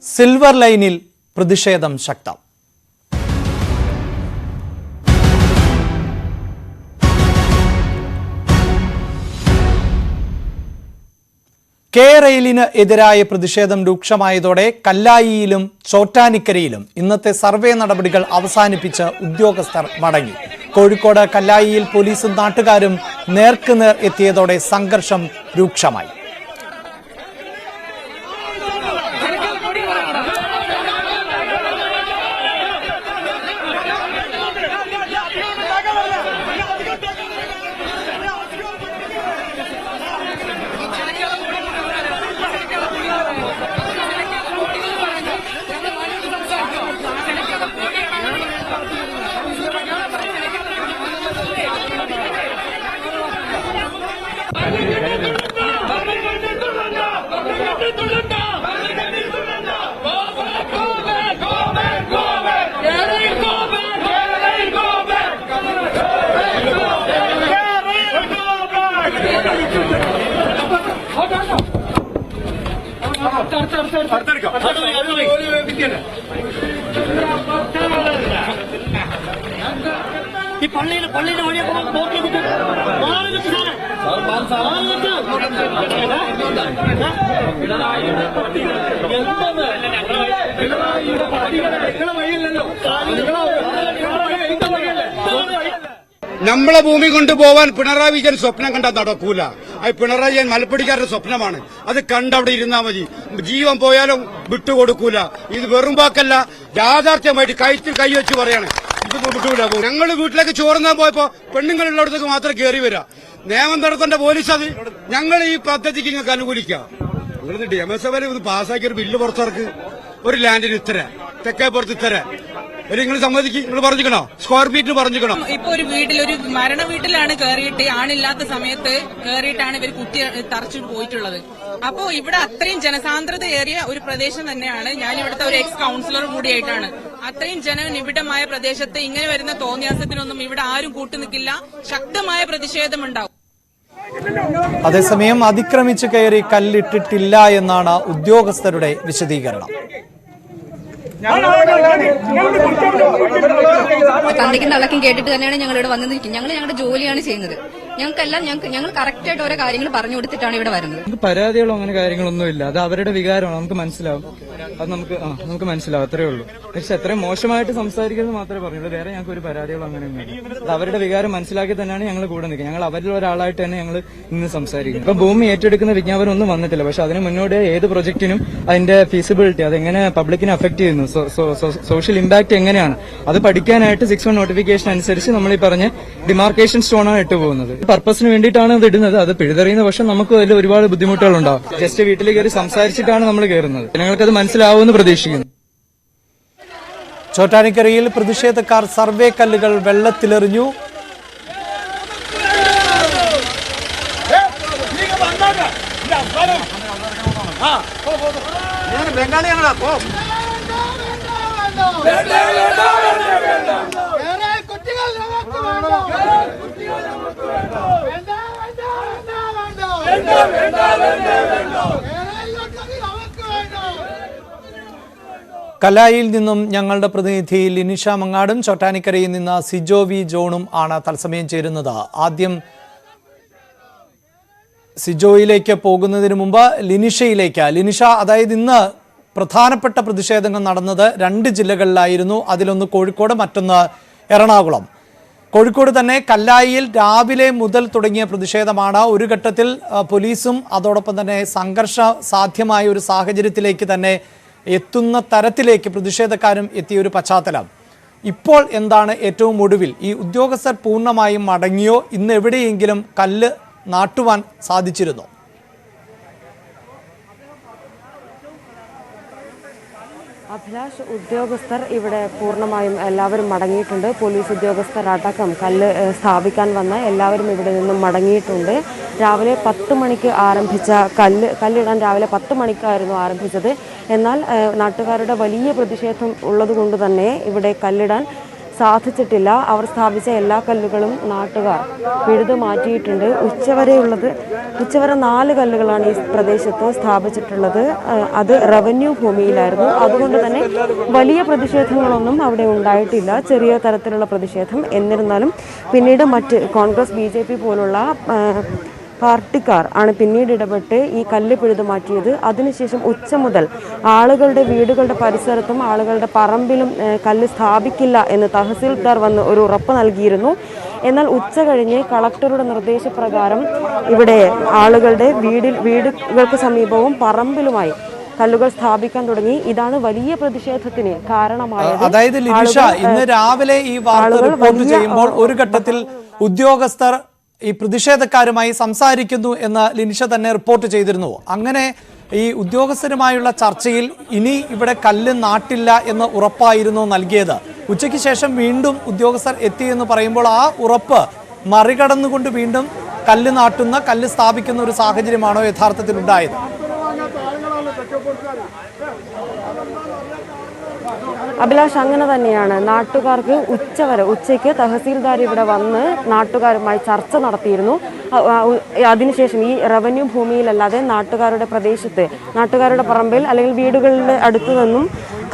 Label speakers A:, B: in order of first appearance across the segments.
A: Silver ലൈനിൽ പ്രതിഷേധം ശക്തം. കെ റെയിലിന് എതിരായ പ്രതിഷേധം രൂക്ഷമായതോടെ കല്ലായിയിലും ചോറ്റാനിക്കരയിലും ഇന്നത്തെ സർവേ നടപടികൾ അവസാനിപ്പിച്ച് ഉദ്യോഗസ്ഥർ മടങ്ങി. കോഴിക്കോട് കല്ലായിയിൽ പോലീസും നാട്ടുകാരും നേർക്കുനേർ എത്തിയതോടെ സംഘർഷം രൂക്ഷമായി.
B: ഈ പള്ളിയുടെ വഴിയൊക്കെ
C: നമ്മളെ ഭൂമി കൊണ്ടുപോവാൻ പിണറായി വിജയൻ സ്വപ്നം കണ്ടാൽ നടക്കൂല. അത് പിണറായി വിജയൻ മലപ്പടിക്കാരുടെ സ്വപ്നമാണ്. അത് കണ്ടവിടെ ഇരുന്നാ മതി. ജീവൻ പോയാലും വിട്ടുകൊടുക്കൂല. ഇത് വെറും വാക്കല്ല, യാഥാർത്ഥ്യമായിട്ട് കൈത്തിൽ കൈവച്ച് പറയാണ്. ഇത് വിട്ടൂല. ഞങ്ങൾ വീട്ടിലേക്ക് ചോറുന്നാൻ പോയപ്പോ പെണ്ണുങ്ങളുള്ളടത്തേക്ക് മാത്രം കയറി വരാം. നിയമം നടത്തേണ്ട പോലീസ് അത്. ഞങ്ങൾ ഈ പദ്ധതിക്ക് നിങ്ങൾക്ക് അനുകൂലിക്കാം. നിങ്ങൾ നിയമസഭയിൽ ഇത് പാസ്സാക്കിയ ഒരു ബില്ല് പുറത്തിറക്ക്. ഒരു ലാൻഡിന് ഇത്ര, തെക്കേപ്പുറത്ത് ഇത്ര നിങ്ങൾ സമ്മതിക്കും. നിങ്ങൾ പറഞ്ഞിക്കണോ? സ്ക്വയർ ഫീറ്റിന് പറഞ്ഞിക്കണോ?
D: ഇപ്പൊ ഒരു മരണ വീട്ടിലാണ് കയറിയിട്ട്, ആണില്ലാത്ത സമയത്ത് കയറിയിട്ടാണ് ഇവർ കുട്ടി തറച്ചു പോയിട്ടുള്ളത്. അപ്പോ ഇവിടെ അത്രയും ജനസാന്ദ്രത ഏറിയ ഒരു പ്രദേശം തന്നെയാണ്. ഞാൻ ഇവിടുത്തെ ഒരു എക്സ് കൌൺസിലർ കൂടിയായിട്ടാണ്. അത്രയും ജനനിബിഡമായ പ്രദേശത്ത് ഇങ്ങനെ വരുന്ന തോന്നിയാസത്തിനൊന്നും ഇവിടെ ആരും കൂട്ടുനിൽക്കില്ല. ശക്തമായ പ്രതിഷേധമുണ്ടാവും.
A: അതേസമയം അതിക്രമിച്ച് കയറി കല്ലിട്ടിട്ടില്ല എന്നാണ് ഉദ്യോഗസ്ഥരുടെ വിശദീകരണം.
E: തന്തയ്ക്കും തള്ളക്കും കേട്ടിട്ട് തന്നെയാണ് ഞങ്ങൾ ഇവിടെ വന്നു നിൽക്കുന്നത്. ഞങ്ങൾ ഞങ്ങളുടെ ജോലിയാണ് ചെയ്യുന്നത്. ഞങ്ങൾ കറക്റ്റായിട്ട് ഓരോ കാര്യങ്ങൾ പറഞ്ഞു കൊടുത്തിട്ടാണ് ഇവിടെ വരുന്നത്.
F: നമുക്ക് പരാതികളോ അങ്ങനെ കാര്യങ്ങളൊന്നും ഇല്ല. അത് അവരുടെ വികാരമാണ്, നമുക്ക് മനസ്സിലാവും. അത് നമുക്ക് മനസ്സിലാവും, അത്രേ ഉള്ളൂ. പക്ഷെ എത്രയും മോശമായിട്ട് സംസാരിക്കുന്നത് മാത്രമേ പറഞ്ഞുള്ളൂ. വേറെ ഞങ്ങൾക്ക് ഒരു പരാതികളോ അങ്ങനെയൊന്നുമില്ല. അത് അവരുടെ വികാരം മനസ്സിലാക്കി തന്നെയാണ് ഞങ്ങൾ കൂടെ നിൽക്കുന്നത്. ഞങ്ങൾ അവരിൽ ഒരാളായിട്ട് തന്നെ ഞങ്ങൾ ഇന്ന് സംസാരിക്കുന്നത്. ഇപ്പൊ ഭൂമി ഏറ്റെടുക്കുന്ന വിജ്ഞാപനം ഒന്നും വന്നിട്ടില്ല. പക്ഷെ അതിന് മുന്നോടി ഏത് പ്രൊജക്ടിനും അതിന്റെ ഫീസിബിലിറ്റി, അതെങ്ങനെ പബ്ലിക്കിനെ അഫക്ട് ചെയ്യുന്നു, സോഷ്യൽ ഇമ്പാക്ട് എങ്ങനെയാണ്, അത് പഠിക്കാനായിട്ട് 6-1 നോട്ടിഫിക്കേഷൻ അനുസരിച്ച് നമ്മൾ ഈ പറഞ്ഞ ഡിമാർക്കേഷൻ സ്റ്റോണാണ് ഇട്ട് പോകുന്നത്. പർപ്പസിന് വേണ്ടിയിട്ടാണ് അത് ഇടുന്നത്. അത് പിഴുതെറിയുന്ന പക്ഷെ നമുക്ക് അതിൽ ഒരുപാട് ബുദ്ധിമുട്ടുകളുണ്ടാവും. ജസ്റ്റ് വീട്ടിൽ കയറി സംസാരിച്ചിട്ടാണ് നമ്മൾ കയറുന്നത്. ജനങ്ങൾക്കത് മനസ്സിലാവുമെന്ന് പ്രതീക്ഷിക്കുന്നു.
A: ചോറ്റാനിക്കരയിൽ പ്രതിഷേധക്കാർ സർവേ കല്ലുകൾ വെള്ളത്തിലെറിഞ്ഞു. കലായിൽ നിന്നും ഞങ്ങളുടെ പ്രതിനിധി ലിനിഷ മങ്ങാടും ചോറ്റാനിക്കരയിൽ നിന്ന് സിജോ വി ജോണും ആണ് തത്സമയം ചേരുന്നത്. ആദ്യം സിജോയിലേക്ക് പോകുന്നതിന് മുമ്പ് ലിനിഷയിലേക്ക്. ലിനിഷ, അതായത് ഇന്ന് പ്രധാനപ്പെട്ട പ്രതിഷേധങ്ങൾ നടന്നത് 2 ജില്ലകളിലായിരുന്നു. അതിലൊന്ന് കോഴിക്കോട്, മറ്റൊന്ന് എറണാകുളം. കോഴിക്കോട് തന്നെ കല്ലായിയിൽ രാവിലെ മുതൽ തുടങ്ങിയ പ്രതിഷേധമാണ്. ഒരു ഘട്ടത്തിൽ പോലീസും അതോടൊപ്പം തന്നെ സംഘർഷ സാധ്യമായ ഒരു സാഹചര്യത്തിലേക്ക് തന്നെ എത്തുന്ന തരത്തിലേക്ക് പ്രതിഷേധക്കാരും എത്തിയ ഒരു പശ്ചാത്തലം. ഇപ്പോൾ എന്താണ് ഏറ്റവും ഒടുവിൽ? ഈ ഉദ്യോഗസ്ഥർ പൂർണ്ണമായും മടങ്ങിയോ? ഇന്ന് എവിടെയെങ്കിലും കല്ല് നാട്ടുവാൻ സാധിച്ചിരുന്നോ?
G: അഭിലാഷ്, ഉദ്യോഗസ്ഥർ ഇവിടെ പൂർണ്ണമായും എല്ലാവരും മടങ്ങിയിട്ടുണ്ട്. പോലീസ് ഉദ്യോഗസ്ഥർ അടക്കം കല്ല് സ്ഥാപിക്കാൻ വന്ന എല്ലാവരും ഇവിടെ നിന്നും മടങ്ങിയിട്ടുണ്ട്. രാവിലെ 10 മണിക്ക് ആരംഭിച്ച കല്ലിടാൻ രാവിലെ 10 മണിക്കായിരുന്നു ആരംഭിച്ചത്. എന്നാൽ നാട്ടുകാരുടെ വലിയ പ്രതിഷേധം ഉള്ളതുകൊണ്ട് തന്നെ ഇവിടെ കല്ലിടാൻ സാധിച്ചിട്ടില്ല. അവർ സ്ഥാപിച്ച എല്ലാ കല്ലുകളും നാട്ടുകാർ പിഴുതു മാറ്റിയിട്ടുണ്ട്. ഉച്ചവരെ 4 കല്ലുകളാണ് ഈ പ്രദേശത്ത് സ്ഥാപിച്ചിട്ടുള്ളത്. അത് റവന്യൂ ഭൂമിയിലായിരുന്നു. അതുകൊണ്ട് തന്നെ വലിയ പ്രതിഷേധങ്ങളൊന്നും അവിടെ ഉണ്ടായിട്ടില്ല, ചെറിയ തരത്തിലുള്ള പ്രതിഷേധം. എന്നിരുന്നാലും പിന്നീട് മറ്റ് കോൺഗ്രസ് BJP പോലുള്ള പാർട്ടിക്കാർ ആണ് പിന്നീട് ഇടപെട്ട് ഈ കല്ല് പിഴുതു മാറ്റിയത്. അതിനുശേഷം ഉച്ച മുതൽ ആളുകളുടെ വീടുകളുടെ പരിസരത്തും ആളുകളുടെ പറമ്പിലും കല്ല് സ്ഥാപിക്കില്ല എന്ന് തഹസീൽദാർ വന്ന് ഒരു ഉറപ്പ് നൽകിയിരുന്നു. എന്നാൽ ഉച്ച കഴിഞ്ഞ് കളക്ടറുടെ നിർദ്ദേശപ്രകാരം ഇവിടെ ആളുകളുടെ വീടുകൾക്ക് സമീപവും പറമ്പിലുമായി കല്ലുകൾ സ്ഥാപിക്കാൻ തുടങ്ങി. ഇതാണ് വലിയ പ്രതിഷേധത്തിന് കാരണമായത്.
A: അതായത് ലിനിഷ, ഇന്ന് രാവിലെ ഈ വാർത്ത റിപ്പോർട്ട് ചെയ്യുമ്പോൾ ഒരു ഘട്ടത്തിൽ ഉദ്യോഗസ്ഥർ ഈ പ്രതിഷേധക്കാരുമായി സംസാരിക്കുന്നു എന്ന് ലിനിഷ തന്നെ റിപ്പോർട്ട് ചെയ്തിരുന്നു. അങ്ങനെ ഈ ഉദ്യോഗസ്ഥരുമായുള്ള ചർച്ചയിൽ ഇനി ഇവിടെ കല്ല് നാട്ടില്ല എന്ന് ഉറപ്പായിരുന്നു നൽകിയത്. ഉച്ചയ്ക്ക് ശേഷം വീണ്ടും ഉദ്യോഗസ്ഥർ എത്തിയെന്ന് പറയുമ്പോൾ ആ ഉറപ്പ് മറികടന്നുകൊണ്ട് വീണ്ടും കല്ല് നാട്ടുന്ന, കല്ല് സ്ഥാപിക്കുന്ന ഒരു സാഹചര്യമാണോ യഥാർത്ഥത്തിൽ ഉണ്ടായത്?
G: അഭിലാഷ്, അങ്ങനെ തന്നെയാണ്. നാട്ടുകാർക്ക് ഉച്ചയ്ക്ക് തഹസീൽദാർ ഇവിടെ വന്ന് നാട്ടുകാരുമായി ചർച്ച നടത്തിയിരുന്നു. അതിനുശേഷം ഈ റവന്യൂ ഭൂമിയിലല്ലാതെ നാട്ടുകാരുടെ പ്രദേശത്ത്, നാട്ടുകാരുടെ പറമ്പിൽ അല്ലെങ്കിൽ വീടുകളുടെ അടുത്തു നിന്നും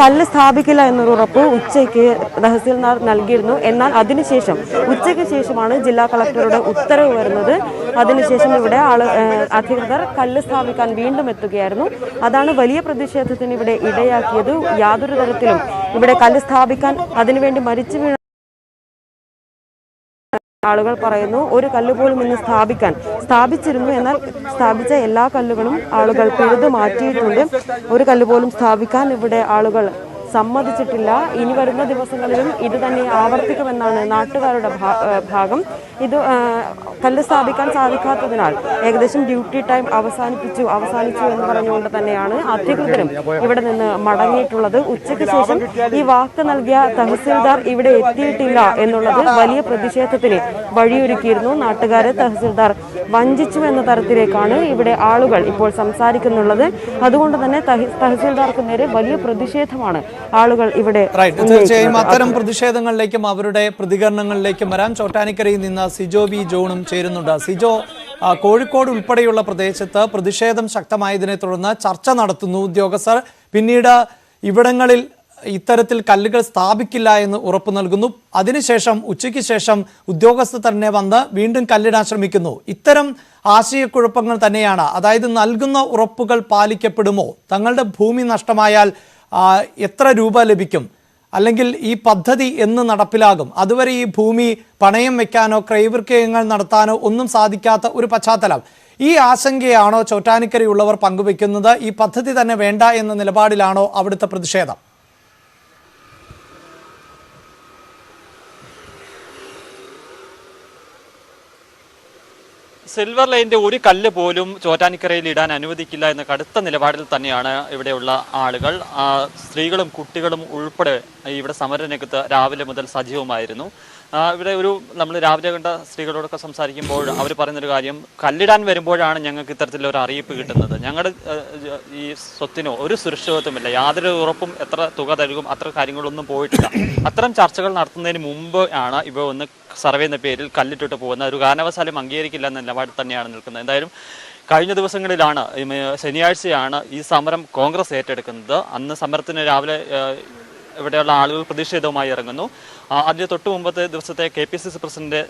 G: കല്ല് സ്ഥാപിക്കില്ല എന്നൊരു ഉറപ്പ് ഉച്ചയ്ക്ക് തഹസീൽദാർ നൽകിയിരുന്നു. എന്നാൽ അതിനുശേഷം ഉച്ചയ്ക്ക് ശേഷമാണ് ജില്ലാ കളക്ടറുടെ ഉത്തരവ് വരുന്നത്. അതിനുശേഷം ഇവിടെ അധികൃതർ കല്ല് സ്ഥാപിക്കാൻ വീണ്ടും എത്തുകയായിരുന്നു. അതാണ് വലിയ പ്രതിഷേധത്തിന് ഇവിടെ ഇടയാക്കിയത്. യാതൊരു തരത്തിലും ഇവിടെ കല്ല് സ്ഥാപിക്കാൻ അതിനുവേണ്ടി മരിച്ചു വീണ ആളുകൾ പറയുന്നു ഒരു കല്ല് പോലും ഇന്ന് സ്ഥാപിച്ചിരുന്നു. എന്നാൽ സ്ഥാപിച്ച എല്ലാ കല്ലുകളും ആളുകൾ പിഴുതു മാറ്റിയിട്ടുണ്ട്. ഒരു കല്ല് പോലും സ്ഥാപിക്കാൻ ഇവിടെ ആളുകൾ സമ്മതിച്ചിട്ടില്ല. ഇനി വരുന്ന ദിവസങ്ങളിലും ഇത് തന്നെ ആവർത്തിക്കുമെന്നാണ് നാട്ടുകാരുടെ ഭാഗം. ഇത് കല്ല് സ്ഥാപിക്കാൻ സാധിക്കാത്തതിനാൽ ഏകദേശം ഡ്യൂട്ടി ടൈം അവസാനിച്ചു എന്ന് പറഞ്ഞുകൊണ്ട് തന്നെയാണ് അധികൃതരും ഇവിടെ നിന്ന് മടങ്ങിയിട്ടുള്ളത്. ഉച്ചയ്ക്ക് ശേഷം ഈ വാക്ക് നൽകിയ തഹസീൽദാർ ഇവിടെ എത്തിയിട്ടില്ല എന്നുള്ളത് വലിയ പ്രതിഷേധത്തിന് വഴിയൊരുക്കിയിരുന്നു. നാട്ടുകാരെ തഹസീൽദാർ വഞ്ചിച്ചു എന്ന തരത്തിലേക്കാണ് ഇവിടെ ആളുകൾ ഇപ്പോൾ സംസാരിക്കുന്നുള്ളത്. അതുകൊണ്ട് തന്നെ തഹസീൽദാർക്ക് നേരെ വലിയ പ്രതിഷേധമാണ് ആളുകൾ ഇവിടെ.
A: തീർച്ചയായും അത്തരം പ്രതിഷേധങ്ങളിലേക്കും അവരുടെ പ്രതികരണങ്ങളിലേക്കും വരാം. ചോറ്റാനിക്കരയിൽ നിന്ന് സിജോ വി ജോണും ചേരുന്നുണ്ട്. സിജോ, കോഴിക്കോട് ഉൾപ്പെടെയുള്ള പ്രദേശത്ത് പ്രതിഷേധം ശക്തമായതിനെ തുടർന്ന് ചർച്ച നടത്തുന്നു ഉദ്യോഗസ്ഥർ. പിന്നീട് ഇവിടങ്ങളിൽ ഇത്തരത്തിൽ കല്ലുകൾ സ്ഥാപിക്കില്ല എന്ന് ഉറപ്പ് നൽകുന്നു. അതിനുശേഷം ഉച്ചയ്ക്ക് ശേഷം ഉദ്യോഗസ്ഥർ തന്നെ വന്ന് വീണ്ടും കല്ലിടാൻ ശ്രമിക്കുന്നു. ഇത്തരം ആശയക്കുഴപ്പങ്ങൾ തന്നെയാണ്. അതായത് നൽകുന്ന ഉറപ്പുകൾ പാലിക്കപ്പെടുമോ? തങ്ങളുടെ ഭൂമി നഷ്ടമായാൽ എത്ര രൂപ ലഭിക്കും? അല്ലെങ്കിൽ ഈ പദ്ധതി എന്ന് നടപ്പിലാകും? അതുവരെ ഈ ഭൂമി പണയം വെക്കാനോ ക്രയവിക്രയങ്ങൾ നടത്താനോ ഒന്നും സാധിക്കാത്ത ഒരു പശ്ചാത്തലം. ഈ ആശങ്കയാണോ ചോറ്റാനിക്കരയുള്ളവർ പങ്കുവെക്കുന്നത്? ഈ പദ്ധതി തന്നെ വേണ്ട എന്ന നിലപാടിലാണോ അവിടുത്തെ പ്രതിഷേധം?
H: സിൽവർ ലൈനിന്റെ ഒരു കല്ല് പോലും ചോറ്റാനിക്കരയിൽ ഇടാൻ അനുവദിക്കില്ല എന്ന കടുത്ത നിലപാടിൽ തന്നെയാണ് ഇവിടെയുള്ള ആളുകൾ. സ്ത്രീകളും കുട്ടികളും ഉൾപ്പെടെ ഇവിടെ സമരരംഗത്ത് രാവിലെ മുതൽ സജീവമായിരുന്നു. ഇവിടെ നമ്മൾ രാവിലെ കണ്ട സ്ത്രീകളോടൊക്കെ സംസാരിക്കുമ്പോൾ അവർ പറയുന്നൊരു കാര്യം, കല്ലിടാൻ വരുമ്പോഴാണ് ഞങ്ങൾക്ക് ഇത്തരത്തിലൊരു അറിയിപ്പ് കിട്ടുന്നത്. ഞങ്ങളുടെ ഈ സ്വത്തിനോ ഒരു സുരക്ഷിതത്വമില്ല, യാതൊരു ഉറപ്പും എത്ര തുക തരുകും അത്ര കാര്യങ്ങളൊന്നും പോയിട്ടില്ല. അത്തരം ചർച്ചകൾ നടത്തുന്നതിന് മുമ്പ് ആണ് ഇവ ഒന്ന് സർവേ എന്ന പേരിൽ കല്ലിട്ടിട്ട് പോകുന്ന ഒരു കാരണവശാലും അംഗീകരിക്കില്ല എന്ന നിലപാടിൽ തന്നെയാണ് നിൽക്കുന്നത്. എന്തായാലും കഴിഞ്ഞ ദിവസങ്ങളിലാണ്, ശനിയാഴ്ചയാണ് ഈ സമരം കോൺഗ്രസ് ഏറ്റെടുക്കുന്നത്. അന്ന് സമരത്തിന് രാവിലെ ഇവിടെയുള്ള ആളുകൾ പ്രതിഷേധവുമായി ഇറങ്ങുന്നു. അതിന് തൊട്ട് മുമ്പത്തെ ദിവസത്തെ KPCC പ്രസിഡന്റ്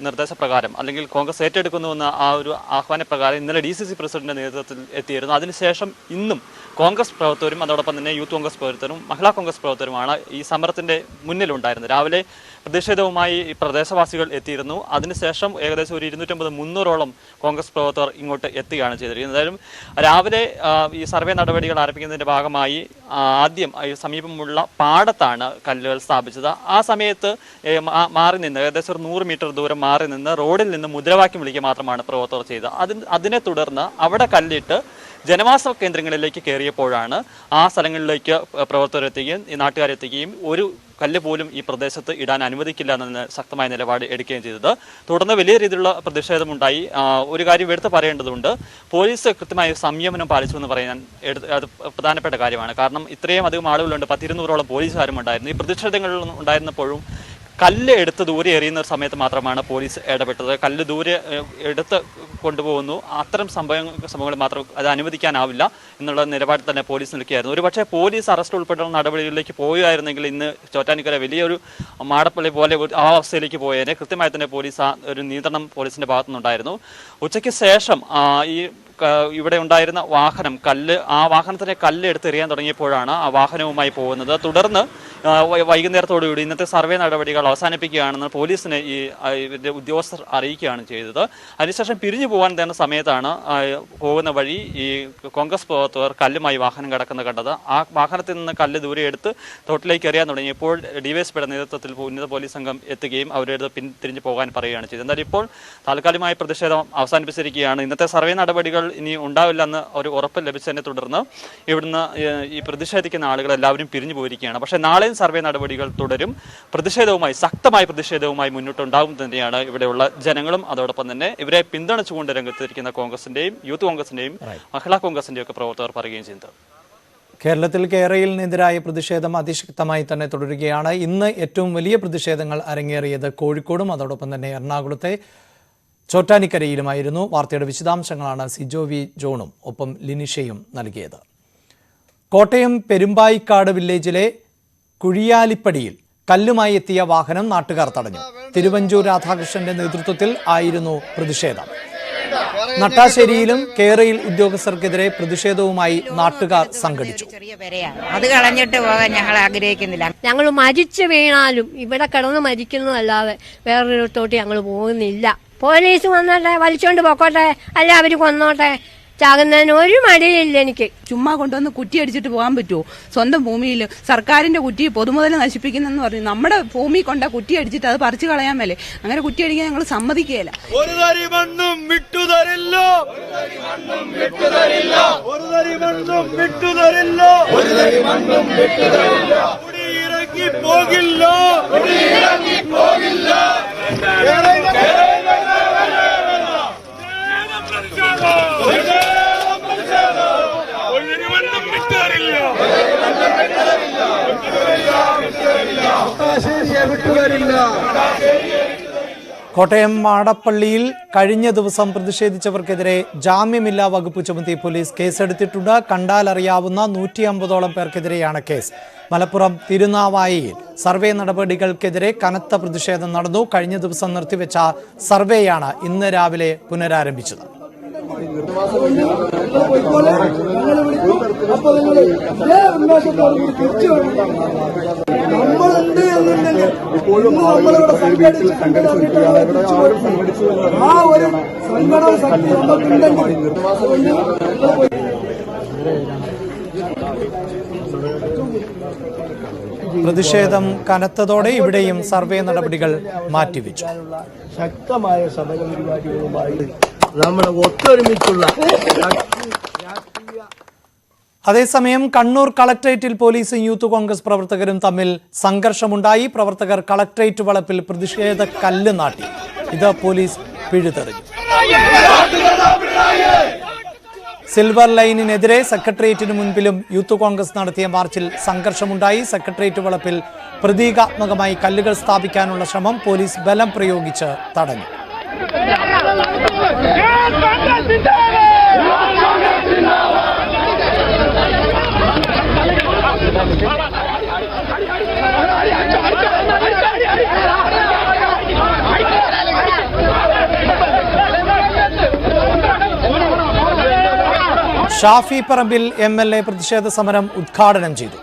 H: നിർദ്ദേശപ്രകാരം അല്ലെങ്കിൽ കോൺഗ്രസ് ഏറ്റെടുക്കുന്നുവെന്ന ആ ഒരു ആഹ്വാനപ്രകാരം ഇന്നലെ DCC പ്രസിഡന്റിന്റെ നേതൃത്വത്തിൽ എത്തിയിരുന്നു. അതിനുശേഷം ഇന്നും കോൺഗ്രസ് പ്രവർത്തകരും അതോടൊപ്പം തന്നെ യൂത്ത് കോൺഗ്രസ് പ്രവർത്തകരും മഹിളാ കോൺഗ്രസ് പ്രവർത്തകരുമാണ് ഈ സമരത്തിന്റെ മുന്നിലുണ്ടായിരുന്നത്. രാവിലെ പ്രതിഷേധവുമായി ഈ പ്രദേശവാസികൾ എത്തിയിരുന്നു. അതിനുശേഷം ഏകദേശം ഒരു 250-300ഓളം കോൺഗ്രസ് പ്രവർത്തകർ ഇങ്ങോട്ട് എത്തുകയാണ് ചെയ്തിരിക്കുന്നത്. എന്തായാലും രാവിലെ ഈ സർവേ നടപടികൾ ആരംഭിക്കുന്നതിന്റെ ഭാഗമായി ആദ്യം സമീപമുള്ള പാടത്താണ് കല്ലുകൾ സ്ഥാപിച്ചത്. ആ സമയത്ത് മാറി നിന്ന് ഏകദേശം 100 മീറ്റർ ദൂരം മാറി നിന്ന് റോഡിൽ നിന്ന് മുദ്രാവാക്യം വിളിക്കുക മാത്രമാണ് പ്രവർത്തകർ ചെയ്തത്. അതിനെ തുടർന്ന് അവിടെ കല്ലിട്ട് ജനവാസ കേന്ദ്രങ്ങളിലേക്ക് കയറിയപ്പോഴാണ് ആ സ്ഥലങ്ങളിലേക്ക് പ്രവർത്തകരെത്തുകയും ഈ നാട്ടുകാരെത്തുകയും ഒരു കല്ല് പോലും ഈ പ്രദേശത്ത് ഇടാൻ അനുവദിക്കില്ല എന്ന ശക്തമായ നിലപാട് എടുക്കുകയും ചെയ്തത്. തുടർന്ന് വലിയ രീതിയിലുള്ള പ്രതിഷേധമുണ്ടായി. ഒരു കാര്യം എടുത്ത് പറയേണ്ടതുണ്ട്, പോലീസ് കൃത്യമായ സംയമനം പാലിച്ചു എന്ന് പറയാൻ അത് പ്രധാനപ്പെട്ട കാര്യമാണ്. കാരണം ഇത്രയും അധികം ആളുകളുണ്ട്, 100-200ഓളം പോലീസുകാരും ഉണ്ടായിരുന്നു. ഈ പ്രതിഷേധങ്ങൾ ഉണ്ടായിരുന്നപ്പോഴും കല്ല് എടുത്ത് ദൂരെ എറിയുന്ന സമയത്ത് മാത്രമാണ് പോലീസ് ഇടപെട്ടത്. കല്ല് ദൂരെ എടുത്ത് കൊണ്ടുപോകുന്നു, അത്തരം സംഭവങ്ങൾ മാത്രം അത് അനുവദിക്കാനാവില്ല എന്നുള്ള നിലപാടിൽ തന്നെ പോലീസ് നിൽക്കുകയായിരുന്നു. ഒരുപക്ഷെ പോലീസ് അറസ്റ്റ് ഉൾപ്പെടെയുള്ള നടപടികളിലേക്ക് പോവുകയായിരുന്നെങ്കിൽ ഇന്ന് ചോറ്റാനിക്കര വലിയൊരു മാടപ്പള്ളി പോലെ ആ അവസ്ഥയിലേക്ക് പോയതിനെ കൃത്യമായി തന്നെ പോലീസ് ഒരു നിയന്ത്രണം പോലീസിന്റെ ഭാഗത്തുനിന്നുണ്ടായിരുന്നു. ഉച്ചയ്ക്ക് ശേഷം ഈ ഇവിടെ ഉണ്ടായിരുന്ന വാഹനം ആ വാഹനത്തിനെ കല്ല് എടുത്തെറിയാൻ തുടങ്ങിയപ്പോഴാണ് ആ വാഹനവുമായി പോകുന്നത്. തുടർന്ന് വൈകുന്നേരത്തോടുകൂടി ഇന്നത്തെ സർവേ നടപടികൾ അവസാനിപ്പിക്കുകയാണെന്ന് പോലീസിനെ ഇതിന്റെ ഉദ്യോഗസ്ഥർ അറിയിക്കുകയാണ് ചെയ്തത്. അതിനുശേഷം പിരിഞ്ഞു പോകാൻ തന്നെ സമയത്താണ് പോകുന്ന വഴി ഈ കോൺഗ്രസ് പ്രവർത്തകർ കല്ലുമായി വാഹനം കടക്കുന്നത് കണ്ടത്. ആ വാഹനത്തിൽ നിന്ന് കല്ല് ദൂരെ എടുത്ത് തോട്ടിലേക്ക് എറിയാൻ തുടങ്ങിയപ്പോൾ ഡിവൈഎസ്പിയുടെ നേതൃത്വത്തിൽ ഉന്നത പോലീസ് സംഘം എത്തുകയും അവരുടെ പിന്തിരിഞ്ഞു പോകാൻ പറയുകയാണ് ചെയ്തത്. എന്നാൽ ഇപ്പോൾ താൽക്കാലികമായ പ്രതിഷേധം അവസാനിപ്പിച്ചിരിക്കുകയാണ്. ഇന്നത്തെ സർവേ നടപടികൾ ഇനി ഉണ്ടാവില്ലെന്ന് ഒരു ഉറപ്പ് ലഭിച്ചതിനെ തുടർന്ന് ഇവിടുന്ന് ഈ പ്രതിഷേധിക്കുന്ന ആളുകൾ എല്ലാവരും പിരിഞ്ഞു പോയിരിക്കുകയാണ്. പക്ഷേ നാളെയും സർവേ നടപടികൾ തുടരും. ശക്തമായ പ്രതിഷേധവുമായി മുന്നോട്ടുണ്ടാകും തന്നെയാണ് ഇവിടെയുള്ള ജനങ്ങളും അതോടൊപ്പം തന്നെ ഇവരെ പിന്തുണച്ചുകൊണ്ട് രംഗത്തിരിക്കുന്ന കോൺഗ്രസിന്റെയും യൂത്ത് കോൺഗ്രസിന്റെയും മഹിളാ കോൺഗ്രസിന്റെയും ഒക്കെ പ്രവർത്തകർ പറയുകയും ചെയ്യുന്നത്.
A: കേരളത്തിൽ കേരളത്തിനെതിരായ പ്രതിഷേധം അതിശക്തമായി തന്നെ തുടരുകയാണ്. ഇന്ന് ഏറ്റവും വലിയ പ്രതിഷേധങ്ങൾ അരങ്ങേറിയത് കോഴിക്കോടും അതോടൊപ്പം തന്നെ എറണാകുളത്തെ ചോറ്റാനിക്കരയിലുമായിരുന്നു. വാർത്തയുടെ വിശദാംശങ്ങളാണ് സിജോ വി ജോണും ഒപ്പം ലിനിഷയും നൽകിയത്. കോട്ടയം പെരുമ്പായിക്കാട് വില്ലേജിലെ കുഴിയാലിപ്പടിയിൽ കല്ലുമായി എത്തിയ വാഹനം നാട്ടുകാർ തടഞ്ഞു. തിരുവഞ്ചൂർ രാധാകൃഷ്ണന്റെ നേതൃത്വത്തിൽ ആയിരുന്നു പ്രതിഷേധം. നട്ടാശ്ശേരിയിലും കേരയിൽ ഉദ്യോഗസ്ഥർക്കെതിരെ പ്രതിഷേധവുമായി നാട്ടുകാർ സംഘടിച്ചു.
I: അത് കളഞ്ഞിട്ട് പോകാൻ ഞങ്ങൾ ആഗ്രഹിക്കുന്നില്ല.
B: ഞങ്ങൾ മരിച്ചു വീണാലും ഇവിടെ കിടന്ന് മരിക്കുന്നതല്ലാതെ വേറൊരിടത്തോട്ട് ഞങ്ങൾ പോകുന്നില്ല. പോലീസ് വന്നോട്ടെ, വലിച്ചോണ്ട് പോക്കോട്ടെ, അല്ല അവര് കൊന്നോട്ടെ, ചാകുന്നതിന് ഒരു മടിയില്ല. എനിക്ക്
D: ചുമ്മാ കൊണ്ടുവന്ന് കുറ്റി അടിച്ചിട്ട് പോകാൻ പറ്റുമോ? സ്വന്തം ഭൂമിയിൽ സർക്കാരിന്റെ കുറ്റി പൊതുമുതൽ നശിപ്പിക്കുന്നെന്ന് പറഞ്ഞു നമ്മുടെ ഭൂമി കൊണ്ട കുറ്റി അടിച്ചിട്ട് അത് പറിച്ചു കളയാൻ മേലെ. അങ്ങനെ കുറ്റി അടിക്കാൻ ഞങ്ങൾ സമ്മതിക്കുകയില്ല.
C: ഒരു തരി മണ്ണും വിട്ടുതരില്ല, കുടിയിറങ്ങി പോകില്ല.
A: കോട്ടയം മാടപ്പള്ളിയിൽ കഴിഞ്ഞ ദിവസം പ്രതിഷേധിച്ചവർക്കെതിരെ ജാമ്യമില്ലാ വകുപ്പ് ചുമത്തി പോലീസ് കേസെടുത്തിട്ടുണ്ട്. കണ്ടാലറിയാവുന്ന 150ഓളം പേർക്കെതിരെയാണ് കേസ്. മലപ്പുറം തിരുനാവായയിൽ സർവേ നടപടികൾക്കെതിരെ കനത്ത പ്രതിഷേധം നടന്നു. കഴിഞ്ഞ ദിവസം നിർത്തിവെച്ച സർവേയാണ് ഇന്ന് രാവിലെ പുനരാരംഭിച്ചത്. പ്രതിഷേധം കനത്തതോടെ ഇവിടെയും സർവേ നടപടികൾ മാറ്റിവെച്ചു.
J: ശക്തമായ സമരപരിപാടികളുമായി നമ്മൾ ഒത്തൊരുമിച്ചുള്ള
A: അതേസമയം കണ്ണൂർ കളക്ടറേറ്റിൽ പോലീസും യൂത്ത് കോൺഗ്രസ് പ്രവർത്തകരും തമ്മിൽ സംഘർഷമുണ്ടായി. പ്രവർത്തകർ കളക്ടറേറ്റ് വളപ്പിൽ പ്രതിഷേധ കല്ല് നാട്ടി. ഇത് പോലീസ് പിഴുതെറിഞ്ഞു. സിൽവർ ലൈനിനെതിരെ സെക്രട്ടേറിയറ്റിന് മുൻപിലും യൂത്ത് കോൺഗ്രസ് നടത്തിയ മാർച്ചിൽ സംഘർഷമുണ്ടായി. സെക്രട്ടേറിയറ്റ് വളപ്പിൽ പ്രതീകാത്മകമായി കല്ലുകൾ സ്ഥാപിക്കാനുള്ള ശ്രമം പോലീസ് ബലം പ്രയോഗിച്ച് തടഞ്ഞു. ഷാഫി പറമ്പിൽ MLA പ്രതിഷേധ സമരം ഉദ്ഘാടനം ചെയ്തു.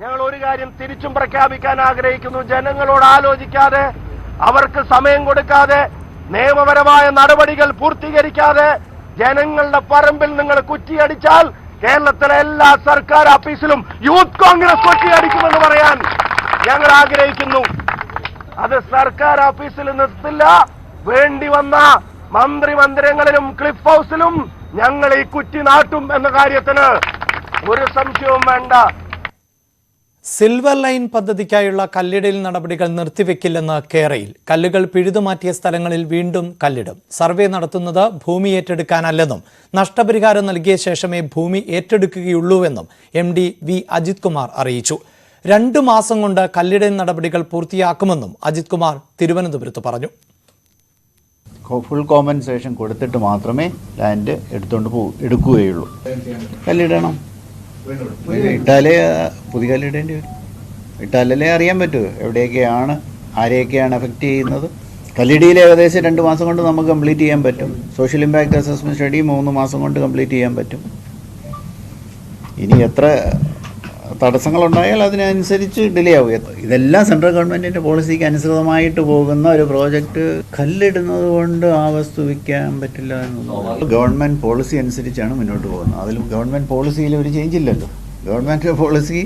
J: ഞങ്ങൾ ഒരു കാര്യം തിരിച്ചും പ്രഖ്യാപിക്കാൻ ആഗ്രഹിക്കുന്നു. ജനങ്ങളോട് ആലോചിക്കാതെ, അവർക്ക് സമയം കൊടുക്കാതെ, നിയമപരമായ നടപടികൾ പൂർത്തീകരിക്കാതെ ജനങ്ങളുടെ പറമ്പിൽ നിങ്ങൾ കുറ്റിയടിച്ചാൽ കേരളത്തിലെ എല്ലാ സർക്കാർ ഓഫീസിലും യൂത്ത് കോൺഗ്രസ് കുറ്റിയടിക്കുമെന്ന് പറയാൻ ഞങ്ങൾ ആഗ്രഹിക്കുന്നു. അത് സർക്കാർ ഓഫീസിൽ നിർത്തില്ല, വേണ്ടി വന്ന മന്ത്രിമന്ദിരങ്ങളിലും ക്ലിഫ് ഹൗസിലും ഞങ്ങൾ ഈ കുറ്റി നാട്ടും എന്ന കാര്യത്തിന് ഒരു സംശയവും വേണ്ട.
A: സിൽവർ ലൈൻ പദ്ധതിക്കായുള്ള കല്ലിടൽ നടപടികൾ നിർത്തിവെക്കില്ലെന്ന് കേരയിൽ. കല്ലുകൾ പിഴുതുമാറ്റിയ സ്ഥലങ്ങളിൽ വീണ്ടും കല്ലിടും. സർവേ നടത്തുന്നത് ഭൂമി ഏറ്റെടുക്കാനല്ലെന്നും നഷ്ടപരിഹാരം നൽകിയ ശേഷമേ ഭൂമി ഏറ്റെടുക്കുകയുള്ളൂവെന്നും MD V അജിത് കുമാർ അറിയിച്ചു. 2 മാസം കൊണ്ട് കല്ലിടൽ നടപടികൾ പൂർത്തിയാക്കുമെന്നും അജിത് കുമാർ തിരുവനന്തപുരത്ത് പറഞ്ഞു.
K: ഫുൾ കോമ്പൻസേഷൻ കൊടുത്തിട്ട് മാത്രമേ ലാൻഡ് എടുക്കുകയുള്ളൂ. കല്ലിടണം. ഇട്ടാലേ പുതിയ കല്ലിടേണ്ടി വരും. ഇട്ടാലല്ലേ അറിയാൻ പറ്റൂ എവിടെയൊക്കെയാണ് ആരെയൊക്കെയാണ് എഫക്റ്റ് ചെയ്യുന്നത്. കല്ലിടിയിൽ ഏകദേശം 2 മാസം കൊണ്ട് നമുക്ക് കംപ്ലീറ്റ് ചെയ്യാൻ പറ്റും. സോഷ്യൽ ഇമ്പാക്ട് അസസ്മെന്റ് സ്റ്റഡി 3 മാസം കൊണ്ട് കംപ്ലീറ്റ് ചെയ്യാൻ പറ്റും. ഇനി എത്ര തടസ്സങ്ങളുണ്ടായാൽ അതിനനുസരിച്ച് ഡിലേ ആവും. ഇതെല്ലാം സെൻട്രൽ ഗവൺമെൻറ്റിൻ്റെ പോളിസിക്ക് അനുസൃതമായിട്ട് പോകുന്ന ഒരു പ്രോജക്റ്റ് കല്ലിടുന്നത് കൊണ്ട് ആ വസ്തു വിൽക്കാൻ പറ്റില്ല എന്നൊന്നും ഗവൺമെൻറ് പോളിസി അനുസരിച്ചാണ് മുന്നോട്ട് പോകുന്നത്. അതിൽ ഗവൺമെൻറ് പോളിസിയിൽ ഒരു ചേഞ്ച് ഇല്ലല്ലോ. ഗവൺമെൻറ് പോളിസി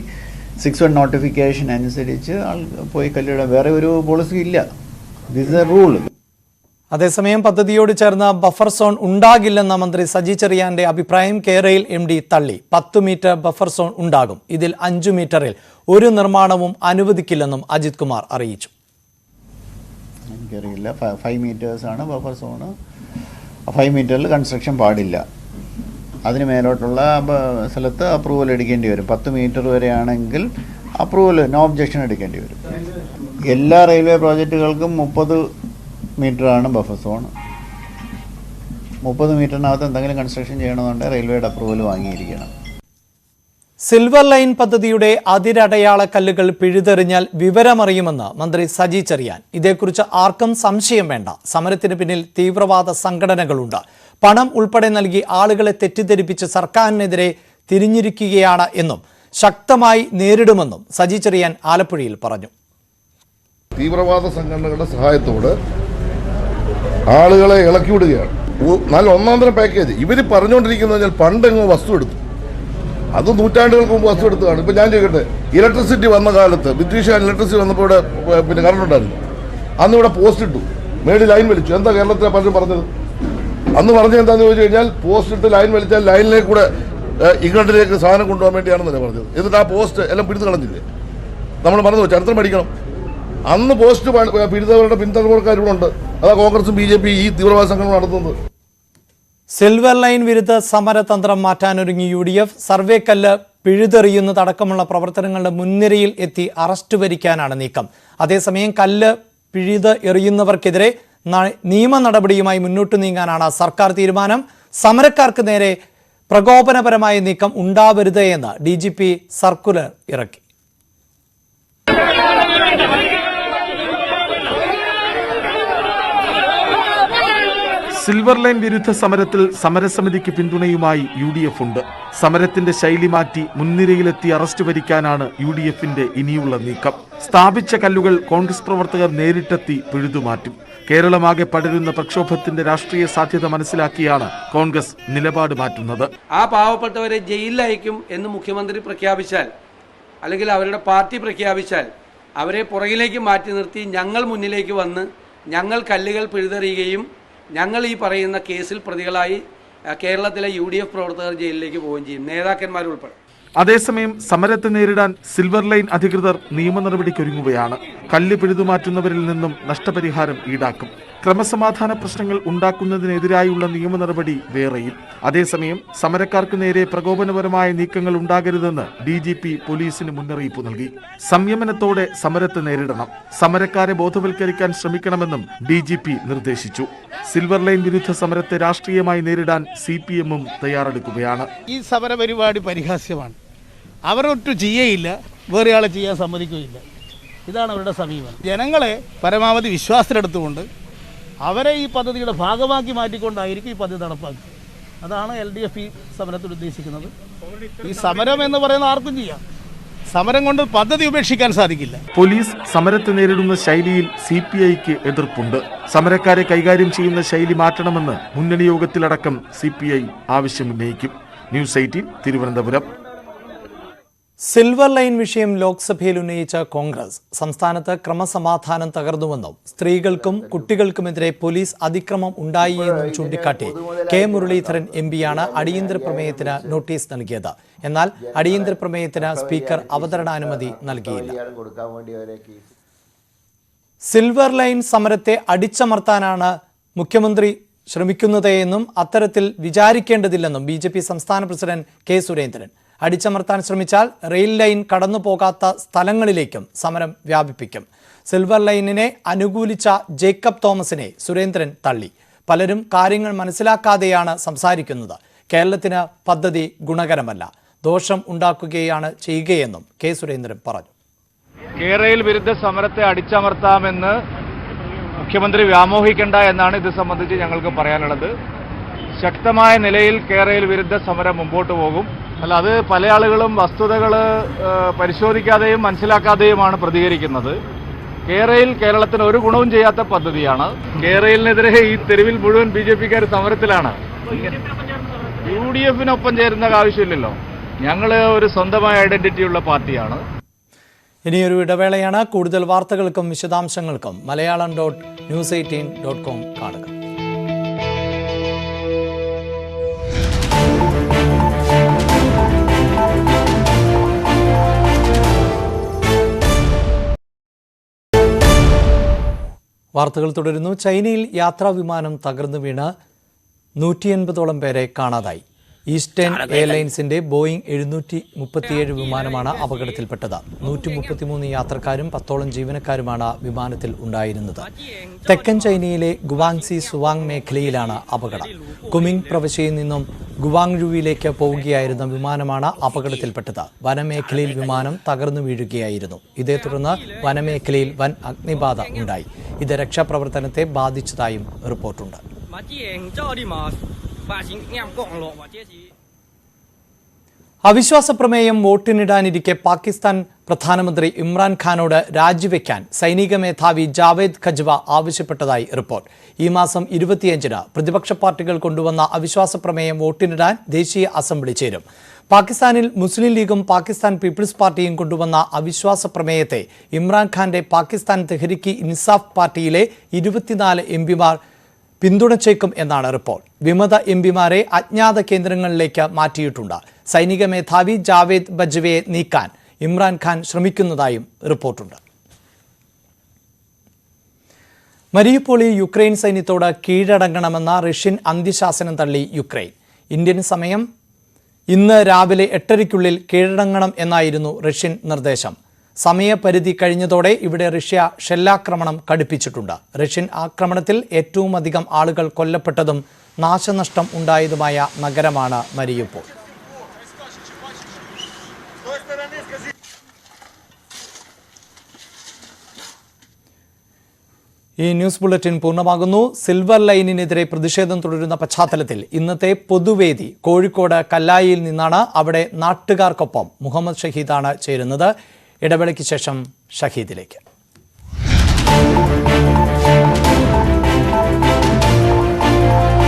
K: 6(1) നോട്ടിഫിക്കേഷൻ അനുസരിച്ച് പോയി കല്ലിടാൻ വേറെ ഒരു പോളിസി ഇല്ല. This A rule.
A: അതേസമയം പദ്ധതിയോട് ചേർന്ന് ബഫർ സോൺ ഉണ്ടാകില്ലെന്ന മന്ത്രി സജി ചെറിയാന്റെ അഭിപ്രായം കേരയിൽ MD തള്ളി. 10 മീറ്റർ ബഫർ സോൺ ഉണ്ടാകും. ഇതിൽ 5 മീറ്ററിൽ ഒരു നിർമ്മാണവും അനുവദിക്കില്ലെന്നും അജിത് കുമാർ അറിയിച്ചു.
K: എനിക്കറിയില്ല. 5 മീറ്റേഴ്സാണ് ബഫർ സോണ്. 5 മീറ്ററിൽ കൺസ്ട്രക്ഷൻ പാടില്ല. അതിന് മേലോട്ടുള്ള സ്ഥലത്ത് അപ്രൂവൽ എടുക്കേണ്ടി വരും. 10 മീറ്റർ വരെയാണെങ്കിൽ അപ്രൂവൽ നോ ഒബ്ജക്ഷൻ എടുക്കേണ്ടി വരും. എല്ലാ റെയിൽവേ പ്രോജക്റ്റുകൾക്കും 30 മീറ്ററാണ് ബഫർ സോൺ. 30 മീറ്ററിനകത്ത് എന്തെങ്കിലും കൺസ്ട്രക്ഷൻ ചെയ്യണമെന്നുണ്ടെങ്കിൽ റെയിൽവേയുടെ അപ്രൂവൽ വാങ്ങിയിരിക്കണം.
A: സിൽവർ ലൈൻ പദ്ധതിയുടെ അതിരടയാള കല്ലുകൾ പിഴുതെറിഞ്ഞാൽ വിവരമറിയുമെന്ന് മന്ത്രി സജി ചെറിയാൻ. ഇതേക്കുറിച്ച് ആർക്കും സംശയം വേണ്ട. സമരത്തിന് പിന്നിൽ തീവ്രവാദ സംഘടനകളുണ്ട്. പണം ഉൾപ്പെടെ നൽകി ആളുകളെ തെറ്റിദ്ധരിപ്പിച്ച് സർക്കാരിനെതിരെ തിരിഞ്ഞിരിക്കുകയാണ് എന്നും ശക്തമായി നേരിടുമെന്നും സജി ചെറിയാൻ ആലപ്പുഴയിൽ പറഞ്ഞു.
L: തീവ്രവാദ സംഘടനകളുടെ സഹായത്തോട് ആളുകളെ ഇളക്കി വിടുകയാണ്. നല്ല ഒന്നാന്തരം പാക്കേജ് ഇവർ പറഞ്ഞുകൊണ്ടിരിക്കുന്നത് പണ്ടെങ്ങോ വസ്തു എടുത്തു. അത് നൂറ്റാണ്ടുകൾക്ക് മുമ്പ് വസ്തു എടുത്തതാണ്. ഇപ്പം ഞാൻ ചോദിക്കട്ടെ, ഇലക്ട്രിസിറ്റി വന്ന കാലത്ത് ബ്രിട്ടീഷുകാർ ഇലക്ട്രിസിറ്റി വന്നപ്പോൾ ഇവിടെ കറണ്ട് ഉണ്ടായിരുന്നു. അന്ന് ഇവിടെ പോസ്റ്റ് ഇട്ടു, മേടി ലൈൻ വലിച്ചു. എന്താ കേരളത്തിലെ പലരും പറഞ്ഞത്? അന്ന് പറഞ്ഞത് എന്താണെന്ന് ചോദിച്ചു കഴിഞ്ഞാൽ പോസ്റ്റ് ഇട്ട് ലൈൻ വലിച്ചാൽ ലൈനിലേക്ക് കൂടെ ഇംഗ്ലണ്ടിലേക്ക് സാധനം കൊണ്ടുപോകാൻ വേണ്ടിയാണെന്നല്ലേ പറഞ്ഞത്. എന്നിട്ട് ആ പോസ്റ്റ് എല്ലാം പിടിച്ചു കളഞ്ഞില്ലേ? നമ്മൾ മറന്നു ചരിത്രം പഠിക്കണം. അന്ന് പോസ്റ്റ് പിടിച്ചവരുടെ പിന്തുണക്കാരിവിടെ ഉണ്ട്. അതാ കോൺഗ്രസും BJP ഈ തീവ്രവാദ സംഘടന നടത്തുന്നത്.
A: സിൽവർ ലൈൻ വിരുദ്ധ സമരതന്ത്രം മാറ്റാനൊരുങ്ങി UDF. സർവേ കല്ല് പിഴുതെറിയുന്നതടക്കമുള്ള പ്രവർത്തനങ്ങളുടെ മുൻനിരയിൽ എത്തി അറസ്റ്റ് വരിക്കാനാണ് നീക്കം. അതേസമയം കല്ല് പിഴുത് എറിയുന്നവർക്കെതിരെ നിയമ നടപടിയുമായി മുന്നോട്ട് നീങ്ങാനാണ് സർക്കാർ തീരുമാനം. സമരക്കാർക്ക് നേരെ പ്രകോപനപരമായ നീക്കം ഉണ്ടാവരുത് എന്ന് DGP സർക്കുലർ ഇറക്കി.
M: സിൽവർ ലൈൻ വിരുദ്ധ സമരത്തിൽ സമരസമിതിക്ക് പിന്തുണയുമായി UDF ഉണ്ട്. സമരത്തിന്റെ ശൈലി മാറ്റി മുൻനിരയിലെത്തി അറസ്റ്റ് വരിക്കാനാണ് UDFന്റെ ഇനിയുള്ള നീക്കം. സ്ഥാപിച്ച കല്ലുകൾ കോൺഗ്രസ് പ്രവർത്തകർ നേരിട്ടെത്തി പിഴുതുമാറ്റും. കേരളമാകെ പടരുന്ന പ്രക്ഷോഭത്തിന്റെ രാഷ്ട്രീയ സാധ്യത മനസ്സിലാക്കിയാണ് കോൺഗ്രസ് നിലപാട് മാറ്റുന്നത്.
N: ആ പാവപ്പെട്ടവരെ ജയിലിൽ അയക്കും എന്ന് മുഖ്യമന്ത്രി പ്രഖ്യാപിച്ചാൽ, അല്ലെങ്കിൽ അവരുടെ പാർട്ടി പ്രഖ്യാപിച്ചാൽ, അവരെ പുറകിലേക്ക് മാറ്റി നിർത്തി ഞങ്ങൾ മുന്നിലേക്ക് വന്ന് ഞങ്ങൾ കല്ലുകൾ പിഴുതെറിയുകയും ഞങ്ങൾ ഈ പറയുന്ന കേസിൽ പ്രതികളായി കേരളത്തിലെ UDF പ്രവർത്തകർ ജയിലിലേക്ക് പോവുകയും ചെയ്യും, നേതാക്കന്മാരുൾപ്പെടെ.
M: അതേസമയം സമരത്തെ നേരിടാൻ സിൽവർ ലൈൻ അധികൃതർ നിയമ നടപടിക്കൊരുങ്ങുകയാണ്. കല്ല് പിഴുതുമാറ്റുന്നവരിൽ നിന്നും നഷ്ടപരിഹാരം ഈടാക്കും. ക്രമസമാധാന പ്രശ്നങ്ങൾ ഉണ്ടാക്കുന്നതിനെതിരായുള്ള നിയമ നടപടി വേറെയും. അതേസമയം സമരക്കാർക്ക് നേരെ പ്രകോപനപരമായ നീക്കങ്ങൾ ഉണ്ടാകരുതെന്ന് DGP പോലീസിന് മുന്നറിയിപ്പ് നൽകി. സംയമനത്തോടെ സമരത്തെ നേരിടണം. സമരക്കാരെ ബോധവൽക്കരിക്കാൻ ശ്രമിക്കണമെന്നും DGP നിർദ്ദേശിച്ചു. സിൽവർ ലൈൻ വിരുദ്ധ സമരത്തെ രാഷ്ട്രീയമായി നേരിടാൻ CPM-ഉം തയ്യാറെടുക്കുകയാണ്.
O: ഈ സമര പരിപാടി പരിഹാസ്യമാണ്. അവരൊട്ടും ചെയ്യയില്ല, വേറെ ആളെ ചെയ്യാൻ സമ്മതിക്കുകയില്ല. ഇതാണ് അവരുടെ സമീപനം. ജനങ്ങളെ പരമാവധി വിശ്വാസത്തിലെടുത്തുകൊണ്ട് അവരെ ഈ പദ്ധതിയുടെ ഭാഗമാക്കി മാറ്റിക്കൊണ്ടായിരിക്കും ഈ പദ്ധതി നടപ്പാക്കുക. അതാണ് LDF ഈ സമരത്തിൽ ഉദ്ദേശിക്കുന്നത്. ഈ സമരം എന്ന് പറയുന്ന ആർക്കും ചെയ്യാം. സമരം കൊണ്ട് പദ്ധതി ഉപേക്ഷിക്കാൻ സാധിക്കില്ല.
M: പോലീസ് സമരത്തെ നേരിടുന്ന ശൈലിയിൽ CPI-ക്ക് എതിർപ്പുണ്ട്. സമരക്കാരെ കൈകാര്യം ചെയ്യുന്ന ശൈലി മാറ്റണമെന്ന് മുന്നണി യോഗത്തിലടക്കം CPI ആവശ്യമുന്നയിക്കും. ന്യൂസ് 18 തിരുവനന്തപുരം.
A: സിൽവർ ലൈൻ വിഷയം ലോക്സഭയിൽ ഉന്നയിച്ച കോൺഗ്രസ് സംസ്ഥാനത്ത് ക്രമസമാധാനം തകർന്നുവെന്നും സ്ത്രീകൾക്കും കുട്ടികൾക്കുമെതിരെ പോലീസ് അതിക്രമം ഉണ്ടായി എന്നും ചൂണ്ടിക്കാട്ടി കെ മുരളീധരൻ എംപിയാണ് അടിയന്തര പ്രമേയത്തിന് നോട്ടീസ് നൽകിയത്. എന്നാൽ അടിയന്തര പ്രമേയത്തിന് സ്പീക്കർ അവതരണാനുമതി നൽകിയില്ല. സിൽവർ ലൈൻ സമരത്തെ അടിച്ചമർത്താനാണ് മുഖ്യമന്ത്രി ശ്രമിക്കുന്നതെന്നും അത്തരത്തിൽ വിചാരിക്കേണ്ടതില്ലെന്നും ബി.ജെ.പി. സംസ്ഥാന പ്രസിഡന്റ് കെ സുരേന്ദ്രൻ. അടിച്ചമർത്താൻ ശ്രമിച്ചാൽ റെയിൽ ലൈൻ കടന്നു പോകാത്ത സ്ഥലങ്ങളിലേക്കും സമരം വ്യാപിപ്പിക്കും. സിൽവർ ലൈനിനെ അനുകൂലിച്ച ജേക്കബ് തോമസിനെ സുരേന്ദ്രൻ തള്ളി. പലരും കാര്യങ്ങൾ മനസ്സിലാക്കാതെയാണ് സംസാരിക്കുന്നത്. കേരളത്തിന് പദ്ധതി ഗുണകരമല്ല, ദോഷം ഉണ്ടാക്കുകയാണ് ചെയ്യുകയെന്നും കെ സുരേന്ദ്രൻ പറഞ്ഞു.
P: കേരളയിൽ വിരുദ്ധ സമരത്തെ അടിച്ചമർത്താമെന്ന് മുഖ്യമന്ത്രി വ്യാമോഹിക്കേണ്ട എന്നാണ് ഇത് സംബന്ധിച്ച് ഞങ്ങൾക്ക് പറയാനുള്ളത്. ശക്തമായ നിലയിൽ കേരളയിൽ വിരുദ്ധ സമരം മുമ്പോട്ട് പോകും. അല്ല, അത് പല ആളുകളും വസ്തുതകൾ പരിശോധിക്കാതെയും മനസ്സിലാക്കാതെയുമാണ് പ്രതികരിക്കുന്നത്. കേരളത്തിന് ഒരു ഗുണവും ചെയ്യാത്ത പദ്ധതിയാണ്. കേരളത്തിനെതിരെ ഈ തെരുവിൽ മുഴുവൻ ബി.ജെ.പിക്കാർ സമരത്തിലാണ്. UDF-നൊപ്പം ചേരുന്ന ആവശ്യമില്ലല്ലോ. ഞങ്ങൾ ഒരു സ്വന്തമായ ഐഡന്റിറ്റിയുള്ള പാർട്ടിയാണ്.
A: ഇനിയൊരു ഇടവേളയാണ്. കൂടുതൽ വാർത്തകൾക്കും വിശദാംശങ്ങൾക്കും malayalam.news18.com കാണുക. വാർത്തകൾ തുടരുന്നു. ചൈനയിൽ യാത്രാ വിമാനം തകർന്നു വീണ് 180ഓളം പേരെ കാണാതായി. ഈസ്റ്റേൺ എയർലൈൻസിന്റെ ബോയിങ് 737 വിമാനമാണ് അപകടത്തിൽപ്പെട്ടത്. 133 യാത്രക്കാരും 10ഓളം ജീവനക്കാരുമാണ് വിമാനത്തിൽ ഉണ്ടായിരുന്നത്. തെക്കൻ ചൈനയിലെ ഗുവാങ്സി സുവാങ് മേഖലയിലാണ് അപകടം. കുമിങ് പ്രവിശ്യയിൽ നിന്നും ഗുവാങ്ജുവിലേക്ക് പോവുകയായിരുന്ന വിമാനമാണ് അപകടത്തിൽപ്പെട്ടത്. വനമേഖലയിൽ വിമാനം തകർന്നു വീഴുകയായിരുന്നു. ഇതേ തുടർന്ന് വനമേഖലയിൽ വൻ അഗ്നിബാധ ഉണ്ടായി. ഇത് രക്ഷാപ്രവർത്തനത്തെ ബാധിച്ചതായും റിപ്പോർട്ടുണ്ട്. അവിശ്വാസ പ്രമേയം വോട്ടിനിടാനിരിക്കെ പാകിസ്ഥാൻ പ്രധാനമന്ത്രി ഇമ്രാൻഖാനോട് രാജിവെക്കാൻ സൈനിക മേധാവി ജാവേദ് ഖജ്വ ആവശ്യപ്പെട്ടതായി റിപ്പോർട്ട്. ഈ മാസം 25-ന് പ്രതിപക്ഷ പാർട്ടികൾ കൊണ്ടുവന്ന അവിശ്വാസ പ്രമേയം വോട്ടിനിടാൻ ദേശീയ അസംബ്ലി ചേരും. പാകിസ്ഥാനിൽ മുസ്ലിം ലീഗും പാകിസ്ഥാൻ പീപ്പിൾസ് പാർട്ടിയും കൊണ്ടുവന്ന അവിശ്വാസ പ്രമേയത്തെ ഇമ്രാൻഖാന്റെ പാകിസ്ഥാൻ തെഹ്രിക്ക് ഇൻസാഫ് പാർട്ടിയിലെ 24 എംപിമാർ പിന്തുണച്ചേക്കും എന്നാണ് റിപ്പോർട്ട്. വിമത എംപിമാരെ അജ്ഞാത കേന്ദ്രങ്ങളിലേക്ക് മാറ്റിയിട്ടുണ്ട്. സൈനിക മേധാവി ജാവേദ് ബജ്വയെ നീക്കാൻ ഇമ്രാൻഖാൻ ശ്രമിക്കുന്നതായും റിപ്പോർട്ടുണ്ട്. മരിയുപോളിൽ യുക്രൈൻ സൈന്യത്തോട് കീഴടങ്ങണമെന്ന റഷ്യൻ അന്ത്യശാസനം തള്ളി യുക്രൈൻ. ഇന്ത്യൻ സമയം ഇന്ന് രാവിലെ 8:30-ക്കുള്ളിൽ കീഴടങ്ങണം എന്നായിരുന്നു റഷ്യൻ നിർദ്ദേശം. സമയപരിധി കഴിഞ്ഞതോടെ ഇവിടെ റഷ്യ ഷെല്ലാക്രമണം കടുപ്പിച്ചിട്ടുണ്ട്. റഷ്യൻ ആക്രമണത്തിൽ ഏറ്റവും അധികം ആളുകൾ കൊല്ലപ്പെട്ടതും നാശനഷ്ടം ഉണ്ടായതുമായ നഗരമാണ് മരിയുപോൾ. ഈ ന്യൂസ് ബുള്ളറ്റിൻ പൂർണ്ണമാകുന്നു. സിൽവർ ലൈനിനെതിരെ പ്രതിഷേധം തുടരുന്ന പശ്ചാത്തലത്തിൽ ഇന്നത്തെ പൊതുവേദി കോഴിക്കോട് കല്ലായിയിൽ നിന്നാണ്. അവിടെ നാട്ടുകാർക്കൊപ്പം മുഹമ്മദ് ഷഹീദാണ് ചേരുന്നത്. ഇടവേളയ്ക്ക് ശേഷം ഷഹീദിലേക്ക്.